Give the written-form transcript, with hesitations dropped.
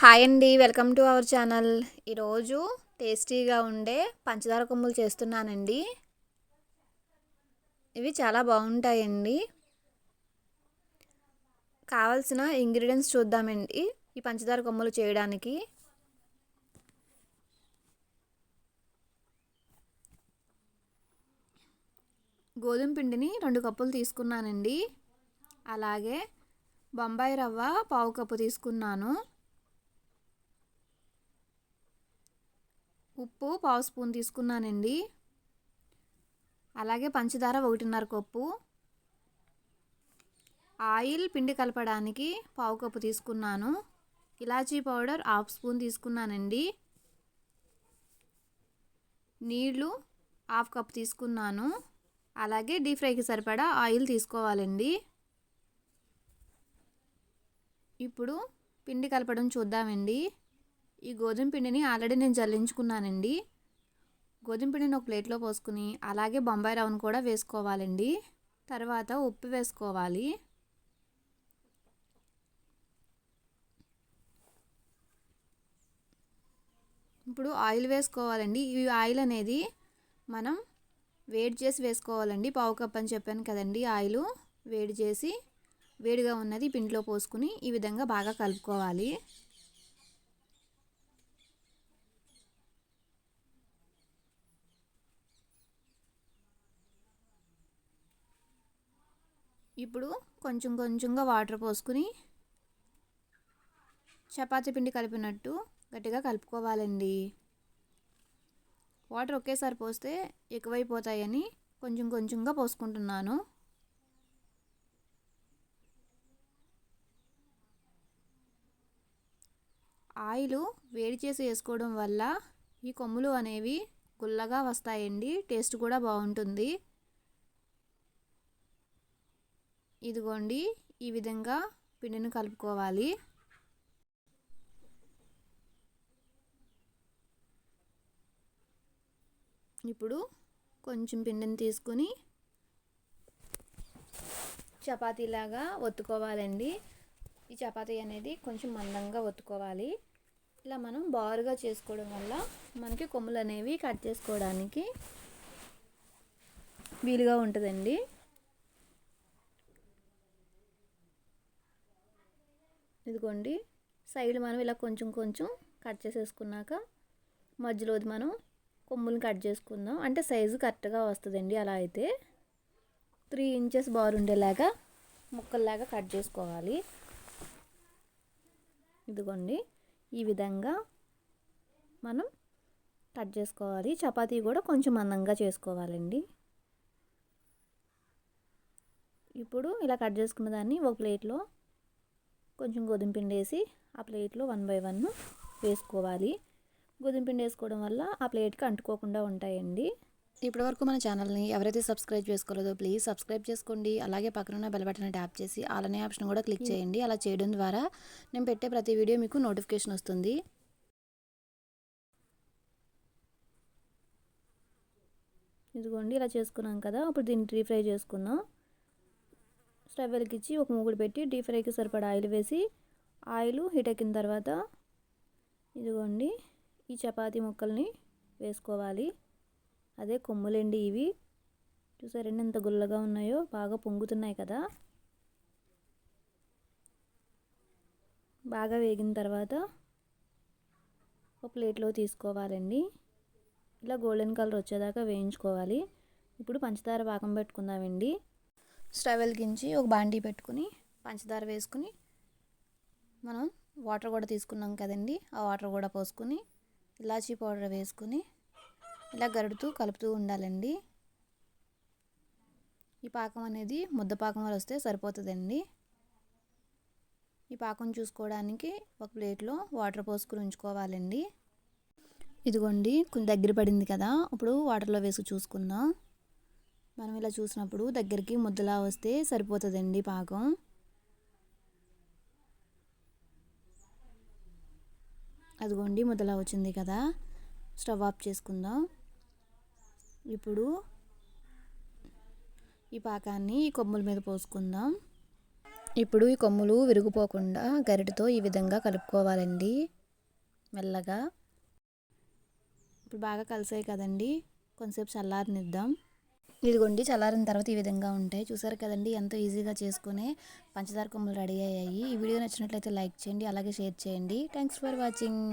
Hi అండి, welcome to our channel. ఈరోజు టేస్టీగా ఉండే పంచదార కొమ్ములు చేస్తున్నానండి. ఇవి చాలా బాగుంటాయండి. కావాల్సిన ఇంగ్రీడియంట్స్ చూద్దామండి ఈ పంచదార కొమ్ములు చేయడానికి. గోధుమ పిండిని 2 కప్పులు తీసుకున్నానండి. అలాగే బొంబాయి రవ్వ 1/2 కప్పు తీసుకున్నాను. ఉప్పు 1/2 స్పూన్ తీసుకున్నానండి. అలాగే పంచదార 1.5 కప్పు. ఆయిల్ పిండి కలపడానికి 1/2 కప్పు తీసుకున్నాను. ఇలాచీ పౌడర్ 1/2 స్పూన్ తీసుకున్నానండి. నీళ్లు 1/2 కప్పు తీసుకున్నాను. అలాగే డీప్ ఫ్రైకి సరిపడా ఆయిల్ తీసుకోవాలండి. ఇప్పుడు పిండి కలపడం చూద్దామండి. ఈ గోధుమ పిండిని ఆల్రెడీ నేను జల్లించుకున్నానండి. గోధుమ పిండిని ఒక ప్లేట్లో పోసుకుని అలాగే బొంబాయి రవ్వను కూడా వేసుకోవాలండి. తర్వాత ఉప్పు వేసుకోవాలి. ఇప్పుడు ఆయిల్ వేసుకోవాలండి. ఈ ఆయిల్ అనేది మనం వేడి చేసి వేసుకోవాలండి. 1/2 కప్ అని చెప్పాను కదండి. ఆయిల్ వేడి చేసి వేడిగా ఉన్నది పిండిలో పోసుకుని ఈ విధంగా బాగా కలుపుకోవాలి. ఇప్పుడు కొంచెం కొంచెంగా వాటర్ పోసుకుని చపాతీ పిండి కలిపినట్టు గట్టిగా కలుపుకోవాలండి. వాటర్ ఒకేసారి పోస్తే ఎక్కువైపోతాయని కొంచెం కొంచెంగా పోసుకుంటున్నాను. ఆయిల్ వేడి చేసి వేసుకోవడం వల్ల ఈ కొమ్ములు అనేవి గుల్లగా వస్తాయండి. టేస్ట్ కూడా బాగుంటుంది. ఇదిగోండి, ఈ విధంగా పిండిని కలుపుకోవాలి. ఇప్పుడు కొంచెం పిండిని తీసుకుని చపాతీలాగా ఒత్తుకోవాలండి. ఈ చపాతీ అనేది కొంచెం మందంగా ఒత్తుకోవాలి. ఇలా మనం బారుగా చేసుకోవడం వల్ల మనకి కొమ్ములు అనేవి కట్ చేసుకోవడానికి వీలుగా ఉంటుందండి. ఇదిగోండి, సైడ్ మనం ఇలా కొంచెం కొంచెం కట్ చేసేసుకున్నాక మధ్యలోది మనం కొమ్ములు కట్ చేసుకుందాం. అంటే సైజు కరెక్ట్గా వస్తుందండి. అలా అయితే 3 ఇంచెస్ బారు ఉండేలాగా ముక్కల్లాగా కట్ చేసుకోవాలి. ఇదిగోండి, ఈ విధంగా మనం కట్ చేసుకోవాలి. చపాతీ కూడా కొంచెం మందంగా చేసుకోవాలండి. ఇప్పుడు ఇలా కట్ చేసుకున్న దాన్ని ఒక ప్లేట్లో కొంచెం గోధుమ పిండి వేసి ఆ ప్లేట్లో 1 బై 1 వేసుకోవాలి. గోధుమ పిండి వేసుకోవడం వల్ల ఆ ప్లేట్కి అంటుకోకుండా ఉంటాయండి. ఇప్పటివరకు మన ఛానల్ని ఎవరైతే సబ్స్క్రైబ్ చేసుకోలేదో ప్లీజ్ సబ్స్క్రైబ్ చేసుకోండి. అలాగే పక్కన బెల్ బటన్ ట్యాప్ చేసి ఆల్ అనే ఆప్షన్ కూడా క్లిక్ చేయండి. అలా చేయడం ద్వారా నేను పెట్టే ప్రతి వీడియో మీకు నోటిఫికేషన్ వస్తుంది. ఇదిగోండి, ఇలా చేసుకున్నాం కదా. ఇప్పుడు దీన్ని డీప్ ఫ్రై చేసుకుందాం. స్టవ్ వెలిగించి ఒక మూకుడు పెట్టి డీప్ ఫ్రైకి సరిపడా ఆయిల్ వేసి ఆయిల్ హీట్ ఎక్కిన తర్వాత ఇదిగోండి, ఈ చపాతీ ముక్కల్ని వేసుకోవాలి. అదే కొమ్ములండి ఇవి. చూసారండి ఎంత గుల్లగా ఉన్నాయో, బాగా పొంగుతున్నాయి కదా. బాగా వేగిన తర్వాత ఒక ప్లేట్లో తీసుకోవాలండి. ఇలా గోల్డెన్ కలర్ వచ్చేదాకా వేయించుకోవాలి. ఇప్పుడు పంచదార పాకం పెట్టుకుందామండి. స్టవ్ వెలిగించి ఒక బాండీ పెట్టుకుని పంచదార వేసుకుని మనం వాటర్ కూడా తీసుకున్నాం కదండి. ఆ వాటర్ కూడా పోసుకుని ఇలాచీ పౌడర్ వేసుకుని ఇలా గరుడుతూ కలుపుతూ ఉండాలండి. ఈ పాకం అనేది ముద్ద పాకం వస్తే సరిపోతుందండి. ఈ పాకం చూసుకోవడానికి ఒక ప్లేట్లో వాటర్ పోసుకుని ఉంచుకోవాలండి. ఇదిగోండి, కొంచెం దగ్గర పడింది కదా. ఇప్పుడు వాటర్లో వేసి చూసుకుందాం. మనం ఇలా చూసినప్పుడు దగ్గరికి ముద్దలా వస్తే సరిపోతుందండి పాకం. అదిగోండి, ముద్దలా వచ్చింది కదా. స్టవ్ ఆఫ్ చేసుకుందాం. ఇప్పుడు ఈ పాకాన్ని ఈ కొమ్ముల మీద పోసుకుందాం. ఇప్పుడు ఈ కొమ్ములు విరిగిపోకుండా గరిటెతో ఈ విధంగా కలుపుకోవాలండి మెల్లగా. ఇప్పుడు బాగా కలిసాయి కదండి, కొంచెంసేపు చల్లారనిద్దాం. ఇదిగోండి చల్లారిన తర్వాత ఈ విధంగా ఉంటాయి. చూసారు కదండి ఎంతో ఈజీగా చేసుకునే పంచదార కొమ్ములు రెడీ అయ్యాయి. ఈ వీడియో నచ్చినట్లయితే లైక్ చేయండి, అలాగే షేర్ చేయండి. Thanks for watching.